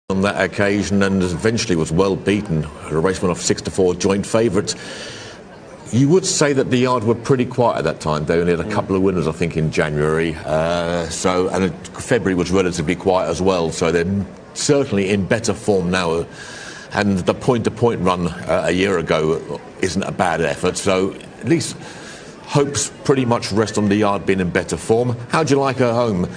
on that occasion and eventually was well beaten. The race went off 6-4, joint favourites. You would say that the yard were pretty quiet at that time. They only had a couple of winners, I think, in January. And February was relatively quiet as well. So they're certainly in better form now. And the point-to-point run a year ago isn't a bad effort. So at least hopes pretty much rest on the yard being in better form. How do you like her home?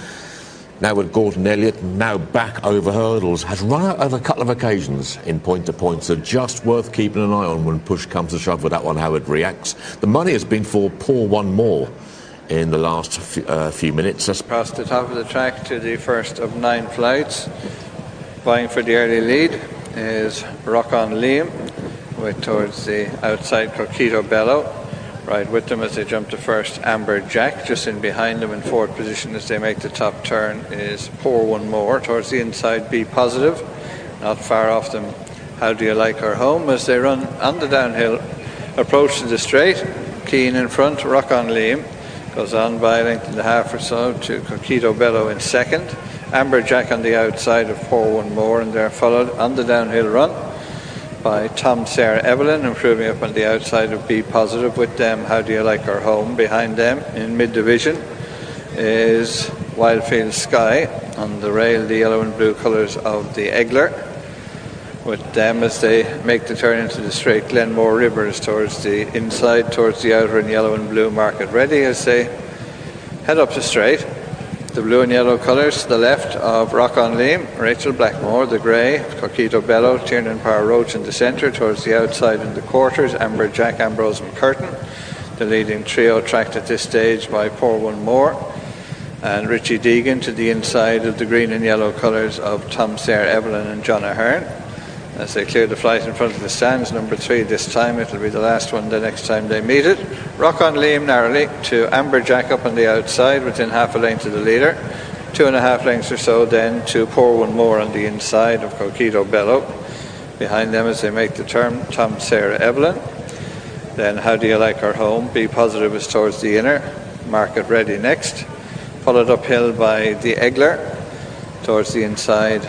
Now with Gordon Elliott, now back over hurdles, has run out on a couple of occasions in point-to-point, so just worth keeping an eye on when push comes to shove with that one, how it reacts. The money has been for Pour One More in the last few minutes. Across the top of the track to the first of 9 flights. Vying for the early lead is Rockonliam, with towards the outside Coquito Bello. Right with them as they jump to first, Amber Jack. Just in behind them in fourth position as they make the top turn is Pour One More. Towards the inside, Be Positive. Not far off them, How Do You Like Her Home, as they run on the downhill approach to the straight. Keen in front, Rockonliam goes on by a length and a half or so to Coquito Bello in second. Amber Jack on the outside of Pour One More, and they're followed on the downhill run by Sarah Evelyn, improving up on the outside of Be Positive. With them, How Do You Like Her Home. Behind them in mid-division is Wildfield Sky on the rail, the yellow and blue colours of the Egler. With them as they make the turn into the straight, Glenmore Rivers towards the inside, towards the outer in yellow and blue, Market Ready as they head up the straight. The blue and yellow colours to the left of Rockonliam, Rachel Blackmore, the grey, Coquito Bello, Tiernan Power Roach in the centre, towards the outside in the quarters, Amber Jack, Ambrose McCurtain. The leading trio tracked at this stage by Pour One More, and Richie Deegan to the inside of the green and yellow colours of Sarah Evelyn and John Ahern. As they clear the flight in front of the stands, number 3 this time. It'll be the last one the next time they meet it. Rockonliam narrowly to Amber Jack up on the outside, within half a length of the leader. 2.5 lengths or so then to Pour One More on the inside of Coquito Bello. Behind them as they make the turn, Sarah Evelyn. Then How Do You Like Her Home? Be Positive is towards the inner. Market Ready next. Followed uphill by the Egler. Towards the inside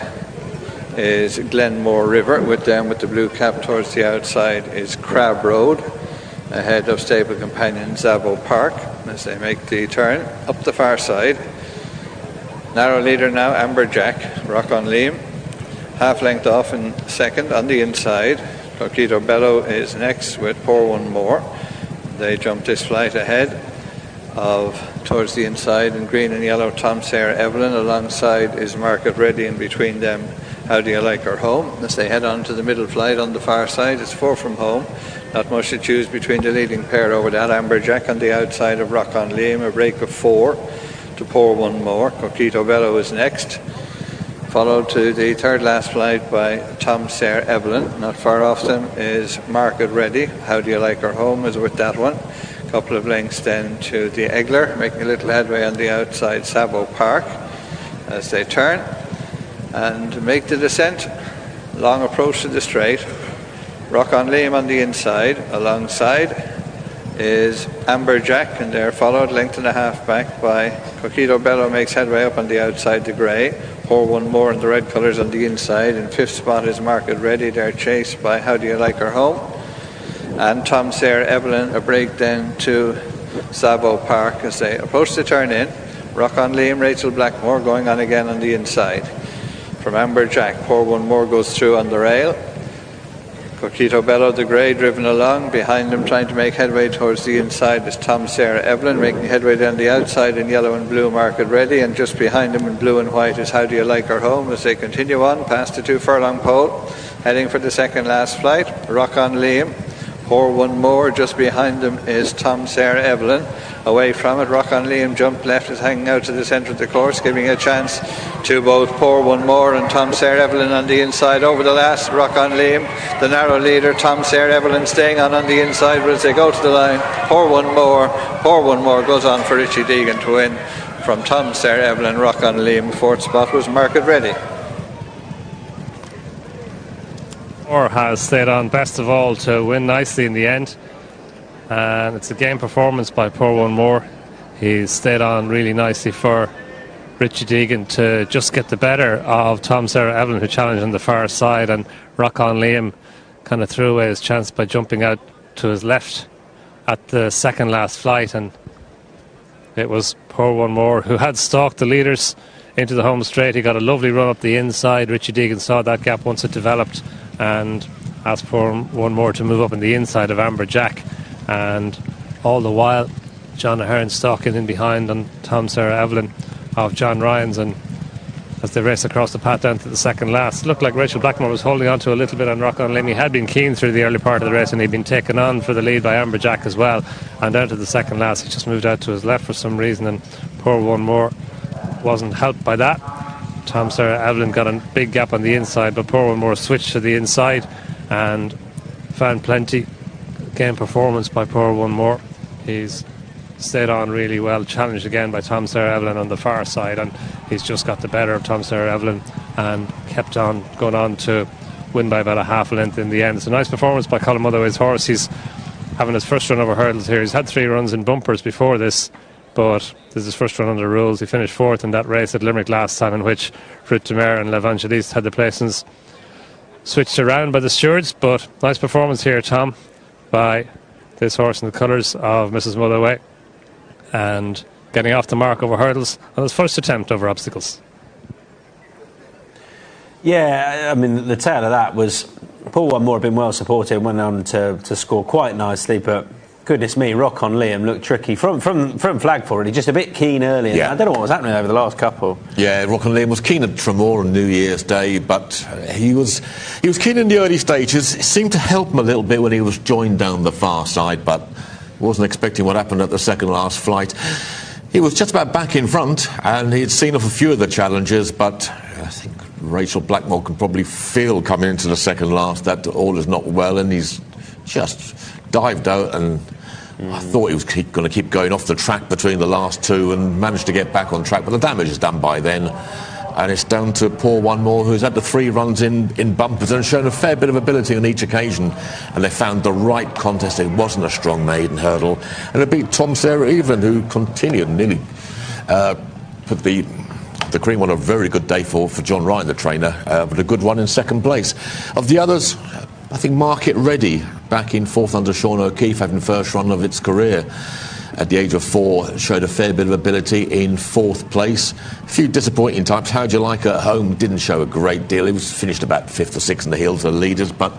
is Glenmore River. With them, with the blue cap towards the outside, is Crab Road, ahead of stable companion Zabo Park as they make the turn up the far side. Narrow leader now, Amber Jack. Rockonliam half length off in second on the inside. Coquito Bello is next with Pour One More. They jump this flight ahead of, towards the inside in green and yellow, Sarah Evelyn. Alongside is Market Ready, and between them, How Do You Like Her Home? As they head on to the middle flight on the far side, it's 4 from home. Not much to choose between the leading pair over that. Amber Jack on the outside of Rockonliam, a break of 4 to Pour One More. Coquito Bello is next, followed to the third last flight by Sarah Evelyn. Not far off them is Market Ready. How Do You Like Her Home is with that one. Couple of lengths then to the Egler, making a little headway on the outside, Sabo Park, as they turn and make the descent. Long approach to the straight. Rockonliam on the inside. Alongside is Amber Jack, and they're followed length and a half back by Coquito Bello. Makes headway up on the outside, the grey. Pour One More in the red colours on the inside. In fifth spot is Market Ready. They're chased by How Do You Like Her Home? And Sarah Evelyn, a break then to Sabo Park as they approach the turn in. Rockonliam, Rachel Blackmore going on again on the inside. From Amber Jack, Pour One More goes through on the rail. Coquito Bello, the grey, driven along. Behind them, trying to make headway towards the inside, is Sarah Evelyn, making headway down the outside in yellow and blue, Market Ready. And just behind them in blue and white is How Do You Like Her Home? As they continue on past the 2 furlong pole, heading for the second last flight. Rockonliam, Pour One More. Just behind them is Sarah Evelyn. Away from it, Rockonliam jumped left, is hanging out to the centre of the course, giving a chance to both Pour One More and Sarah Evelyn on the inside. Over the last, Rockonliam, the narrow leader. Sarah Evelyn staying on the inside, but as they go to the line, Pour One More goes on for Richie Deegan to win. From Sarah Evelyn, Rockonliam. Fourth spot was Market Ready. Has stayed on best of all to win nicely in the end, and it's a game performance by Pour One More. He's stayed on really nicely for Richie Deegan to just get the better of Tom Sarah Evelyn, who challenged on the far side, and Rockonliam kind of threw away his chance by jumping out to his left at the second last flight, and it was Poor One More who had stalked the leaders into the home straight. He got a lovely run up the inside. Richie Deegan saw that gap once it developed and asked Poor One More to move up in the inside of Amber Jack, and all the while John Ahern stalking in behind on Tom Sarah Evelyn of John Ryan's, and as they race across the path down to the second last, it looked like Rachel Blackmore was holding on to a little bit on Rockonliam. He had been keen through the early part of the race, and he'd been taken on for the lead by Amber Jack as well, and down to the second last he just moved out to his left for some reason, and Poor One More wasn't helped by that. Tom Sarah Evelyn got a big gap on the inside, but Poor One More switched to the inside and found plenty. Game performance by Poor One More. He's stayed on really well, challenged again by Tom Sarah Evelyn on the far side, and he's just got the better of Tom Sarah Evelyn and kept on going on to win by about a half a length in the end. It's a nice performance by Colin Motherway's horse. He's having his first run over hurdles here. He's had 3 runs in bumpers before this, but this is his first run under rules. He finished 4th in that race at Limerick last time, in which Fruit de Mer and L'Evangeliste had the placings switched around by the stewards. But nice performance here, Tom, by this horse in the colours of Mrs. Motherway, and getting off the mark over hurdles on his first attempt over obstacles. Yeah, I mean, the tail of that was Poor One More had been well supported and went on to score quite nicely, but goodness me, Rockonliam looked tricky from flag forward. He just a bit keen early. Yeah. I don't know what was happening over the last couple. Yeah, Rockonliam was keen at Tremor on New Year's Day, but he was keen in the early stages. It seemed to help him a little bit when he was joined down the far side, but wasn't expecting what happened at the second last flight. He was just about back in front, and he'd seen off a few of the challenges, but I think Rachel Blackmore can probably feel coming into the second last that all is not well, and he's just dived out, and I thought he was going to keep going off the track between the last 2 and managed to get back on track, but the damage is done by then. And it's down to Poor One More, who's had the 3 runs in bumpers and shown a fair bit of ability on each occasion. And they found the right contest. It wasn't a strong maiden hurdle. And it beat Tom Sarah Evelyn, who continued nearly put the cream on a very good day for John Ryan, the trainer, but a good one in second place. Of the others, I think Market Ready, back in 4th under Sean O'Keefe, having first run of its career at the age of 4, showed a fair bit of ability in 4th place. A few disappointing times. How'd You Like Her at Home didn't show a great deal. It was finished about 5th or 6th in the heels of the leaders, but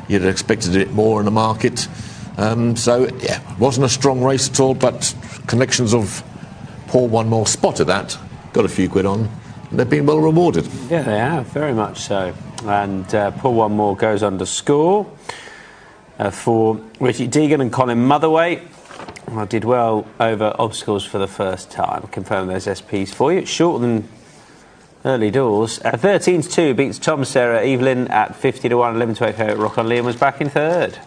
you'd have expected it more in the market. So, yeah, wasn't a strong race at all, but connections of Poor One More spotted that, got a few quid on, and they've been well rewarded. Yeah, they have, very much so. And Poor One More goes on to score for Richie Deegan and Colin Motherway. I did well over obstacles for the first time. Confirm those SPs for you. It's shorter than early doors. 13-2 beats Tom Sarah Evelyn at 50-1. 11-8 Rockonliam was back in 3rd.